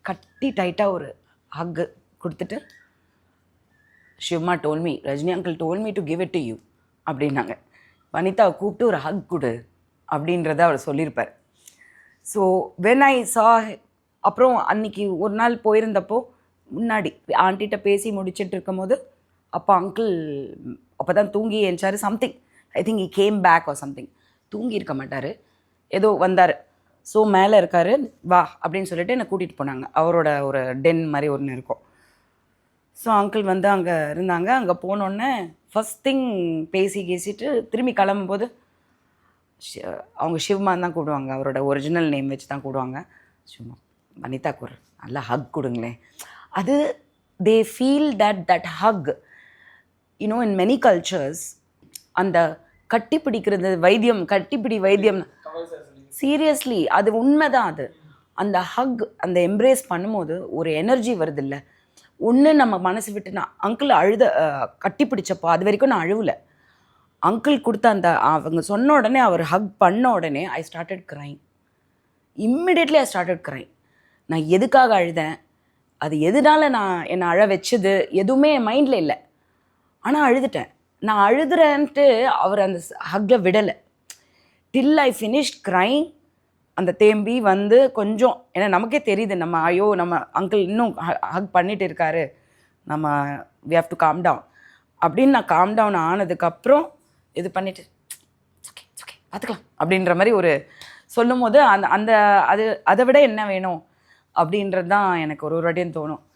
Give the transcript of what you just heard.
கட்டி டைட்டாக ஒரு ஹக்கு கொடுத்துட்டு, Shivma told me, Rajini uncle told me to give it to you அப்படின்னாங்க. வனிதாவை கூப்பிட்டு ஒரு ஹக் கொடு அப்படின்றத அவர் சொல்லியிருப்பார். ஸோ வென் ஐ சா, அப்புறம் அன்றைக்கி ஒரு நாள் போயிருந்தப்போ முன்னாடி ஆண்டிகிட்ட பேசி முடிச்சுட்டு இருக்கும் போது அப்போ அங்கிள் அப்போ தான் தூங்கி எழுந்தார். Something, I think he came back or something. தூங்கி இருக்க மாட்டார், ஏதோ வந்தார். ஸோ மேலே இருக்கார், வா அப்படின்னு சொல்லிட்டு என்னை கூட்டிகிட்டு போனாங்க. அவரோட ஒரு டென் மாதிரி ஒன்று இருக்கும். ஸோ அங்கிள் வந்து அங்கே இருந்தாங்க. அங்கே போனோடனே ஃபஸ்ட் திங் பேசிட்டு திரும்பி கிளம்பும்போது அவங்க ஷிவ்மான் தான் கூடுவாங்க, அவரோட ஒரிஜினல் நேம் வச்சு தான் கூடுவாங்க. ஷிவ்மா, வனிதாக்கு ஒரு நல்ல ஹக் கொடுங்களேன். அது they feel that hug, you know in many cultures அந்த கட்டி பிடிக்கிறது வைத்தியம், கட்டிப்பிடி வைத்தியம். சீரியஸ்லி அது உண்மைதான். அது அந்த ஹக், அந்த எம்ப்ரேஸ் பண்ணும்போது ஒரு எனர்ஜி வருது இல்லை. ஒன்று நம்ம மனசு விட்டு, நான் அங்கிள் கட்டி பிடிச்சப்போ அது வரைக்கும் நான் அழுவலை. அங்கிள் கொடுத்த அந்த அவங்க சொன்ன உடனே, அவர் ஹக் பண்ண உடனே I started crying. Immediately I started crying. நான் எதுக்காக அழுதேன், அது எதனால நான் என்னை அழ வச்சது எதுவுமே என் மைண்டில் இல்லை. ஆனால் அழுதுட்டேன். நான் அழுதுறேன்ட்டு அவர் அந்த ஹக்கை விடலை. டில் ஐ ஃபினிஷ்ட் க்ரைங். அந்த தேம்பி வந்து கொஞ்சம், ஏன்னா நமக்கே தெரியுது நம்ம ஐயோ நம்ம அங்கிள் இன்னும் ஹக் பண்ணிட்டு இருக்காரு, நம்ம we have to calm down அப்படின்னு நான் காம் டவுன் ஆனதுக்கப்புறம் இது பண்ணிவிட்டு ஓகே ஓகே பார்த்துக்கலாம் அப்படின்ற மாதிரி ஒரு சொல்லும் போது அந்த அந்த அது அதை விட என்ன வேணும் அப்படின்றது தான் எனக்கு ஒரு வாட்டியும் தோணும்.